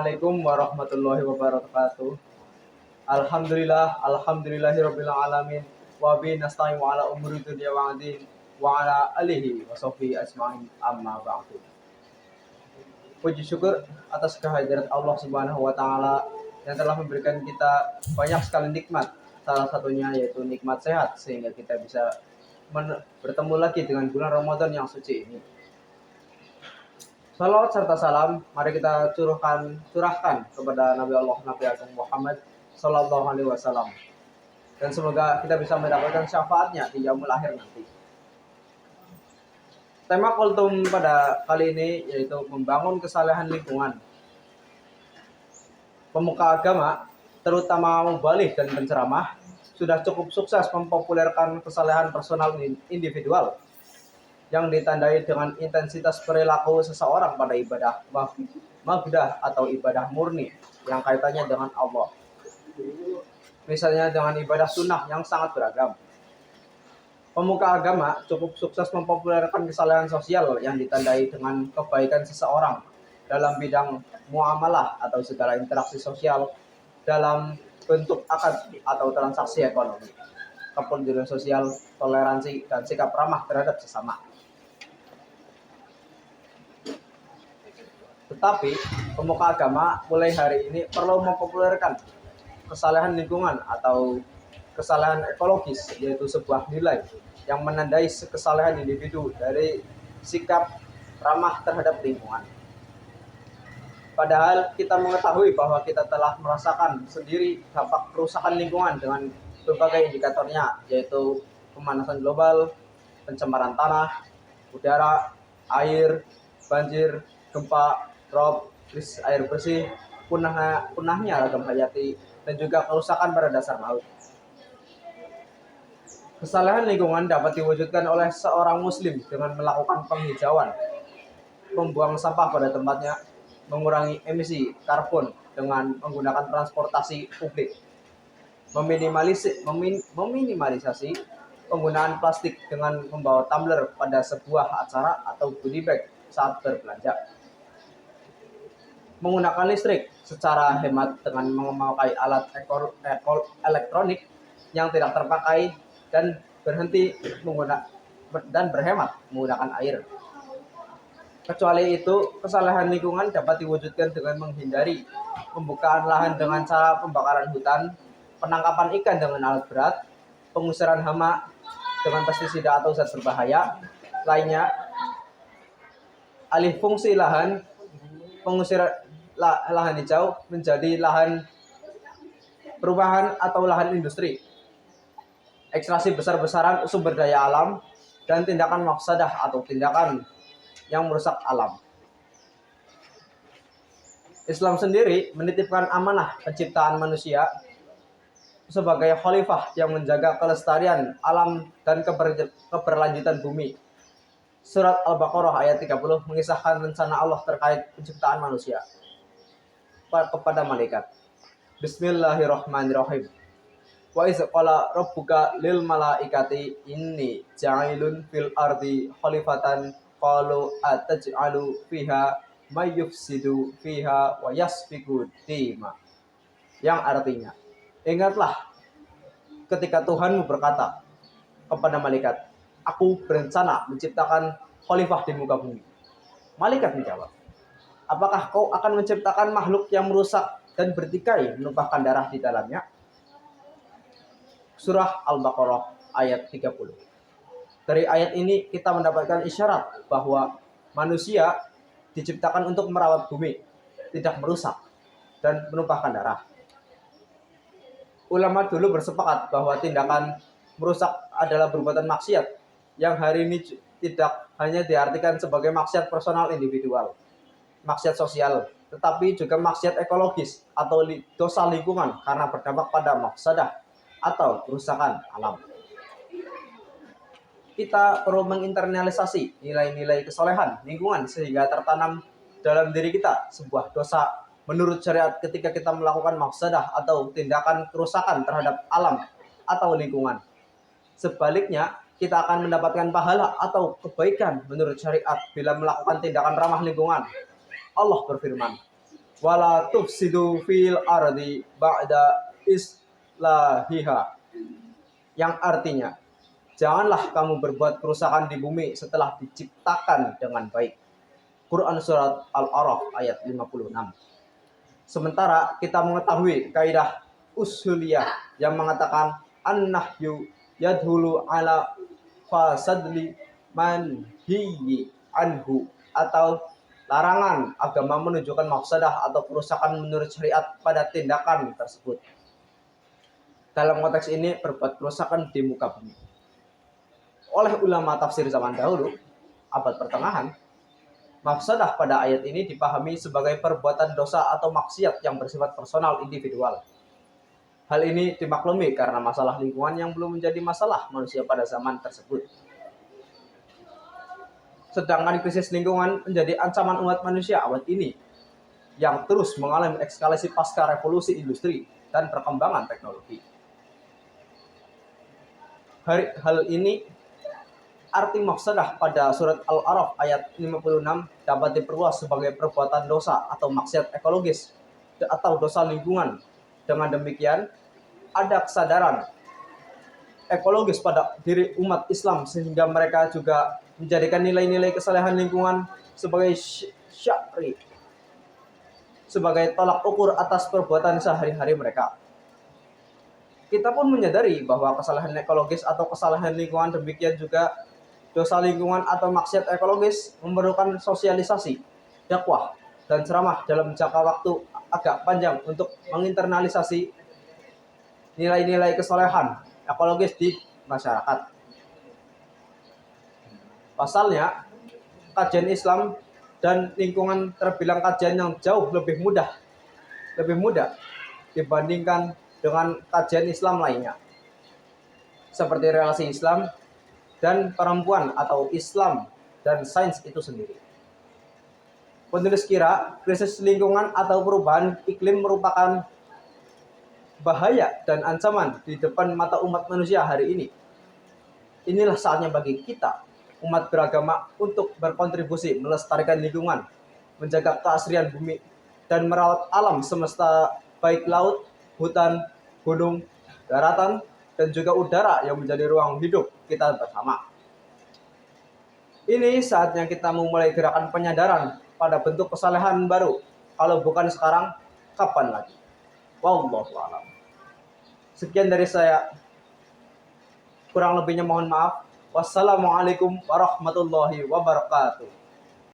Assalamualaikum warahmatullahi wabarakatuh. Alhamdulillahirabbil alamin wa bi nasta'inu ala umuri dunya wa din wa ala alihi wa sahbihi ajmain amma ba'du. Puji syukur atas kehadirat Allah Subhanahu wa taala yang telah memberikan kita banyak sekali nikmat. Salah satunya yaitu nikmat sehat sehingga kita bisa bertemu lagi dengan bulan Ramadan yang suci ini. Salawat serta salam mari kita curahkan kepada Nabi Allah Nabi Agung Muhammad Sallallahu Alaihi Wasallam, dan semoga kita bisa mendapatkan syafaatnya di yaumul akhir nanti. Tema kultum pada kali ini yaitu membangun kesalehan lingkungan. Pemuka agama, terutama muballigh dan penceramah, sudah cukup sukses mempopulerkan kesalehan personal individual yang ditandai dengan intensitas perilaku seseorang pada ibadah mabdah atau ibadah murni yang kaitannya dengan Allah. Misalnya dengan ibadah sunnah yang sangat beragam. Pemuka agama cukup sukses mempopulerkan kesalehan sosial yang ditandai dengan kebaikan seseorang dalam bidang muamalah atau segala interaksi sosial dalam bentuk akad atau transaksi ekonomi, kepedulian sosial, toleransi, dan sikap ramah terhadap sesama. Tetapi pemuka agama mulai hari ini perlu mempopulerkan kesalehan lingkungan atau kesalehan ekologis, yaitu sebuah nilai yang menandai kesalehan individu dari sikap ramah terhadap lingkungan. Padahal kita mengetahui bahwa kita telah merasakan sendiri dampak kerusakan lingkungan dengan berbagai indikatornya, yaitu pemanasan global, pencemaran tanah, udara, air, banjir, gempa, rob, krisis air bersih, punahnya ragam hayati, dan juga kerusakan pada dasar laut. Kesalehan lingkungan dapat diwujudkan oleh seorang muslim dengan melakukan penghijauan, membuang sampah pada tempatnya, mengurangi emisi karbon dengan menggunakan transportasi publik, meminimalisasi penggunaan plastik dengan membawa tumbler pada sebuah acara atau goodie bag saat berbelanja, menggunakan listrik secara hemat dengan memakai alat elektronik yang tidak terpakai dan berhemat menggunakan air. Kecuali itu, kesalehan lingkungan dapat diwujudkan dengan menghindari pembukaan lahan dengan cara pembakaran hutan, penangkapan ikan dengan alat berat, pengusiran hama dengan pestisida atau zat berbahaya lainnya, alih fungsi lahan, pengusiran lahan hijau menjadi lahan perumahan atau lahan industri, ekstraksi besar-besaran sumber daya alam, dan tindakan mafsadah atau tindakan yang merusak alam. Islam sendiri menitipkan amanah penciptaan manusia sebagai khalifah yang menjaga kelestarian alam dan keberlanjutan bumi. Surat Al-Baqarah ayat 30 mengisahkan rencana Allah terkait penciptaan manusia kepada malaikat. Bismillahirrahmanirrahim. Wa iz qala rabbuka lil malaikati inni ja'ilun fil ardi khalifatan qalu ataj'alu fiha may yufsidu fiha wa yasfiku dima. Yang artinya, ingatlah ketika Tuhanmu berkata kepada malaikat, aku berencana menciptakan khalifah di muka bumi. Malaikat menjawab, apakah kau akan menciptakan makhluk yang merusak dan bertikai menumpahkan darah di dalamnya? Surah Al-Baqarah ayat 30. Dari ayat ini kita mendapatkan isyarat bahwa manusia diciptakan untuk merawat bumi, tidak merusak dan menumpahkan darah. Ulama dulu bersepakat bahwa tindakan merusak adalah perbuatan maksiat yang hari ini tidak hanya diartikan sebagai maksiat personal individual, maksiat sosial, tetapi juga maksiat ekologis atau dosa lingkungan karena berdampak pada mafsadah atau kerusakan alam. Kita perlu menginternalisasi nilai-nilai kesolehan lingkungan sehingga tertanam dalam diri kita sebuah dosa menurut syariat ketika kita melakukan mafsadah atau tindakan kerusakan terhadap alam atau lingkungan. Sebaliknya, kita akan mendapatkan pahala atau kebaikan menurut syariat bila melakukan tindakan ramah lingkungan. Allah berfirman, wala tufsidu fil ardi ba'da islahiha, yang artinya janganlah kamu berbuat kerusakan di bumi setelah diciptakan dengan baik. Quran surat Al-A'raf ayat 56. Sementara kita mengetahui kaidah usuliyah yang mengatakan an-nahyu yadhulu ala fasadli manhiyi anhu, atau larangan agama menunjukkan mafsadah atau kerusakan menurut syariat pada tindakan tersebut. Dalam konteks ini berbuat kerusakan di muka bumi. Oleh ulama tafsir zaman dahulu, abad pertengahan, mafsadah pada ayat ini dipahami sebagai perbuatan dosa atau maksiat yang bersifat personal individual. Hal ini dimaklumi karena masalah lingkungan yang belum menjadi masalah manusia pada zaman tersebut. Sedangkan krisis lingkungan menjadi ancaman umat manusia abad ini yang terus mengalami eskalasi pasca revolusi industri dan perkembangan teknologi. Hal ini arti mafsadah pada surat Al-A'raf ayat 56 dapat diperluas sebagai perbuatan dosa atau maksiat ekologis atau dosa lingkungan. Dengan demikian, ada kesadaran ekologis pada diri umat Islam sehingga mereka juga menjadikan nilai-nilai kesalehan lingkungan sebagai syari, sebagai tolak ukur atas perbuatan sehari-hari mereka. Kita pun menyadari bahwa kesalahan ekologis atau kesalahan lingkungan, demikian juga dosa lingkungan atau maksiat ekologis, memerlukan sosialisasi, dakwah, dan ceramah dalam jangka waktu agak panjang untuk menginternalisasi nilai-nilai kesalehan ekologis di masyarakat. Pasalnya, kajian Islam dan lingkungan terbilang kajian yang jauh lebih mudah dibandingkan dengan kajian Islam lainnya, seperti relasi Islam dan perempuan atau Islam dan sains itu sendiri. Penulis kira krisis lingkungan atau perubahan iklim merupakan bahaya dan ancaman di depan mata umat manusia hari ini. Inilah saatnya bagi kita, umat beragama, untuk berkontribusi melestarikan lingkungan, menjaga keasrian bumi, dan merawat alam semesta, baik laut, hutan, gunung, daratan, dan juga udara yang menjadi ruang hidup kita bersama. Ini saatnya kita memulai gerakan penyadaran pada bentuk kesalehan baru. Kalau bukan sekarang, kapan lagi? Wallahu a'lam. Sekian dari saya. Kurang lebihnya mohon maaf. Wassalamualaikum warahmatullahi wabarakatuh.